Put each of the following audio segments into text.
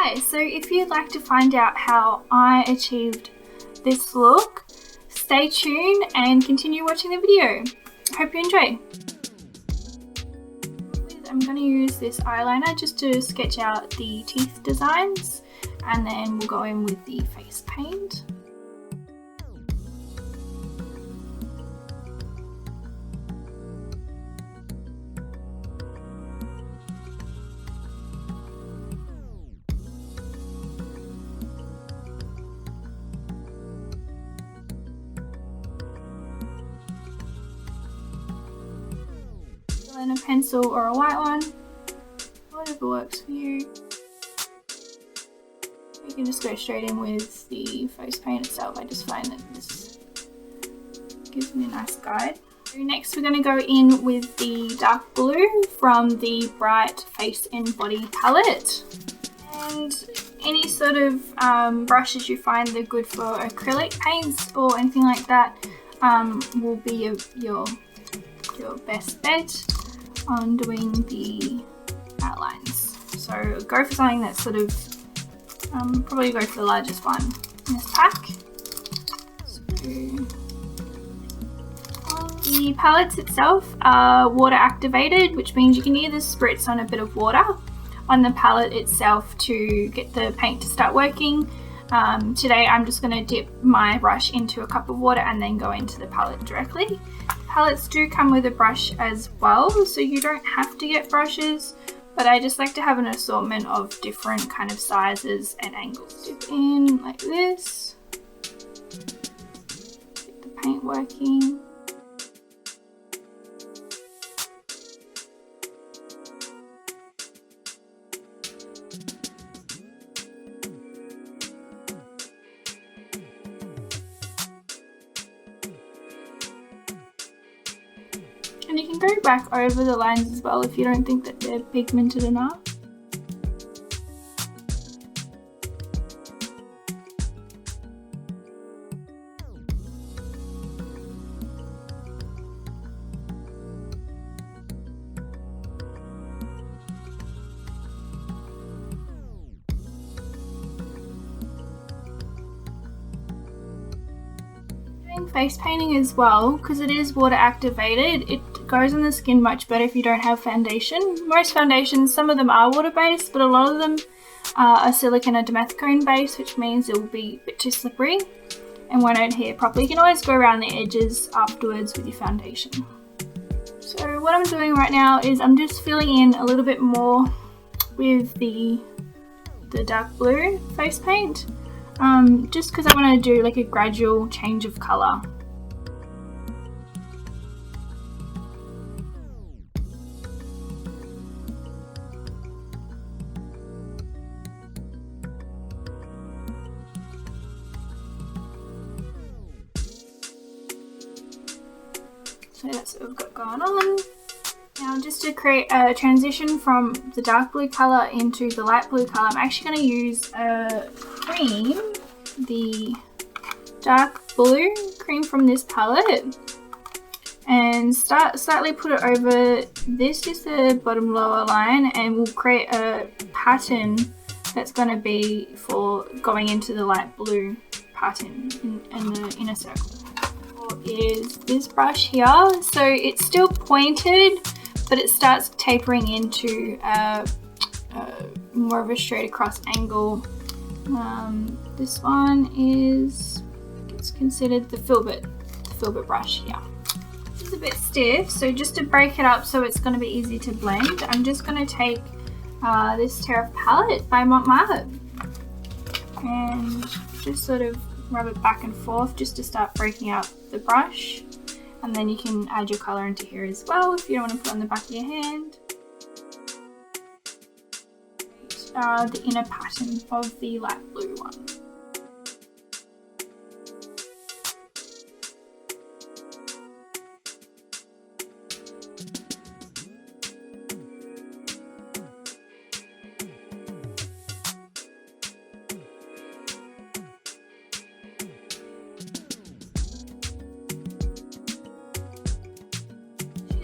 Hi, so if you'd like to find out how I achieved this look, stay tuned and continue watching the video. I hope you enjoy. I'm going to use this eyeliner just to sketch out the teeth designs, and then we'll go in with the face paint. In a pencil or a white one, whatever works for you. You can just go straight in with the face paint itself. I just find that this gives me a nice guide. So next we're going to go in with the dark blue from the Bright Face and Body palette. And any sort of brushes you find that are good for acrylic paints or anything like that will be your best bet on doing the outlines. So go for something that's sort of, probably go for the largest one in this pack. So, the palettes itself are water activated, which means you can either spritz on a bit of water on the palette itself to get the paint to start working. Today I'm just going to dip my brush into a cup of water and then go into the palette directly. Palettes do come with a brush as well, so you don't have to get brushes, but I just like to have an assortment of different kind of sizes and angles. Dip in like this, get the paint working. And you can go back over the lines as well if you don't think that they're pigmented enough. Face painting as well, because it is water activated, it goes on the skin much better if you don't have foundation. Most foundations, some of them are water based, but a lot of them are silicone or dimethicone based, which means it will be a bit too slippery and won't adhere properly. You can always go around the edges afterwards with your foundation. So what I'm doing right now is I'm just filling in a little bit more with the dark blue face paint. Just because I want to do like a gradual change of colour. So that's what we've got going on. Now just to create a transition from the dark blue colour into the light blue colour, I'm actually going to use a cream, the dark blue cream from this palette, and slightly put it over this, just the bottom lower line, and we'll create a pattern that's going to be for going into the light blue pattern in the inner circle. Is this brush here, so it's still pointed, but it starts tapering into more of a straight across angle. This one is, it's considered the filbert brush here. This is a bit stiff, so just to break it up so it's going to be easy to blend, I'm just going to take this Terra palette by Montmartre and just sort of rub it back and forth just to start breaking up the brush. And then you can add your colour into here as well if you don't want to put it on the back of your hand. The inner pattern of the light blue one.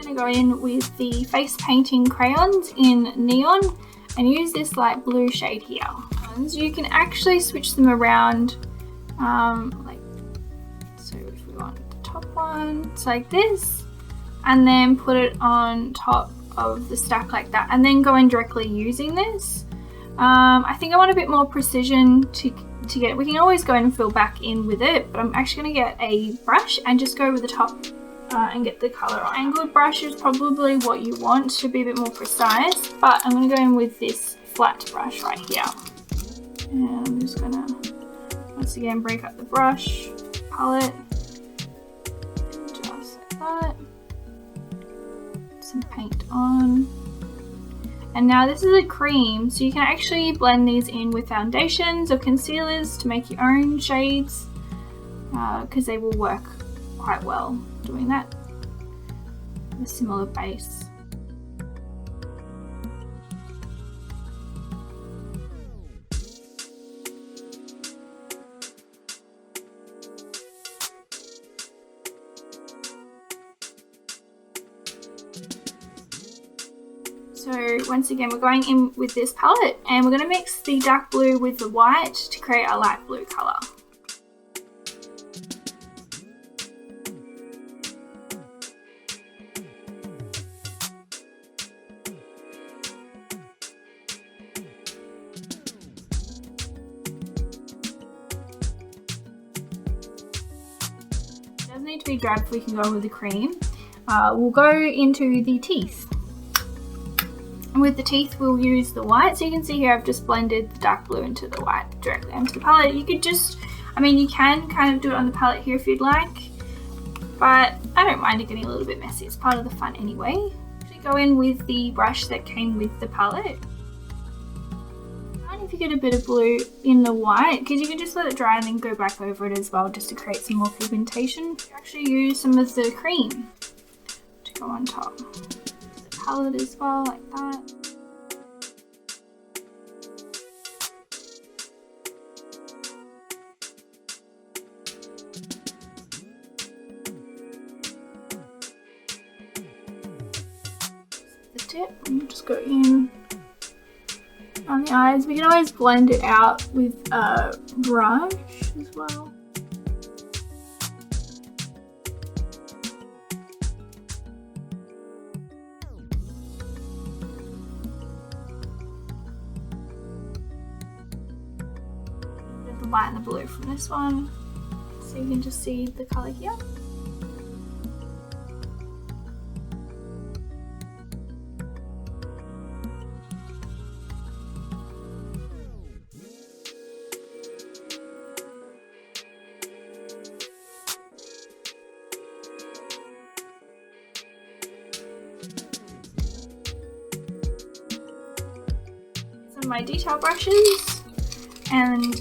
Going to go in with the face painting crayons in Neon and use this light blue shade here. ones, you can actually switch them around, like, so if we want the top one, it's like this, and then put it on top of the stack like that, and then go in directly using this. I think I want a bit more precision to get it. We can always go in and fill back in with it, but I'm actually going to get a brush and just go over the top and get the colour on. Angled brush is probably what you want to be a bit more precise, but I'm going to go in with this flat brush right here. And I'm just going to once again break up the brush, palette, just like that. Some paint on. And now this is a cream, so you can actually blend these in with foundations or concealers to make your own shades, because they will work quite well doing that. A similar base. So once again, we're going in with this palette and we're going to mix the dark blue with the white to create a light blue colour. It doesn't need to be drab if we can go with the cream. We'll go into the teeth. And with the teeth, we'll use the white. So you can see here, I've just blended the dark blue into the white directly onto the palette. You could just, I mean, you can kind of do it on the palette here if you'd like, but I don't mind it getting a little bit messy. It's part of the fun anyway. Actually go in with the brush that came with the palette. And if you get a bit of blue in the white, because you can just let it dry and then go back over it as well, just to create some more pigmentation. You actually use some of the cream to go on top. Palette as well, like that. The tip, and just go in on the eyes. We can always blend it out with a brush as well. The white and the blue from this one, so you can just see the colour here. Some of my detail brushes, and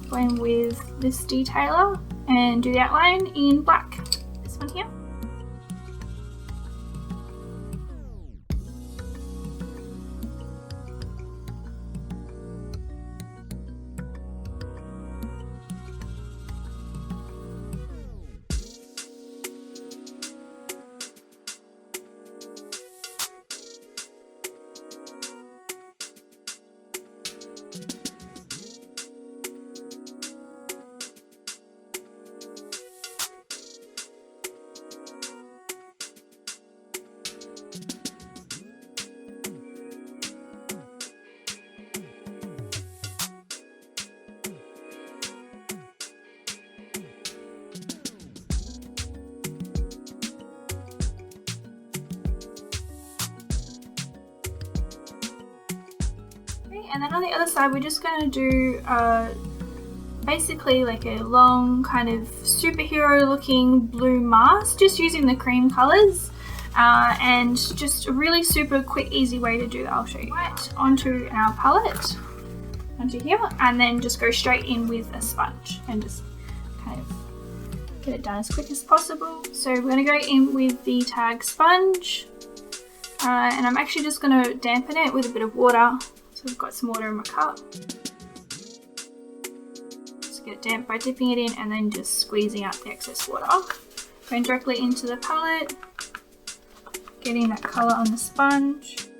go in with this detailer and do the outline in black. This one here. And then on the other side, we're just going to do basically like a long kind of superhero looking blue mask, just using the cream colours, and just a really super quick easy way to do that. I'll show you. Right onto our palette, onto here, and then just go straight in with a sponge and just kind of get it done as quick as possible. So we're going to go in with the tag sponge, and I'm actually just going to dampen it with a bit of water. So I've got some water in my cup. Just get it damp by dipping it in and then just squeezing out the excess water. Going directly into the palette. getting that colour on the sponge.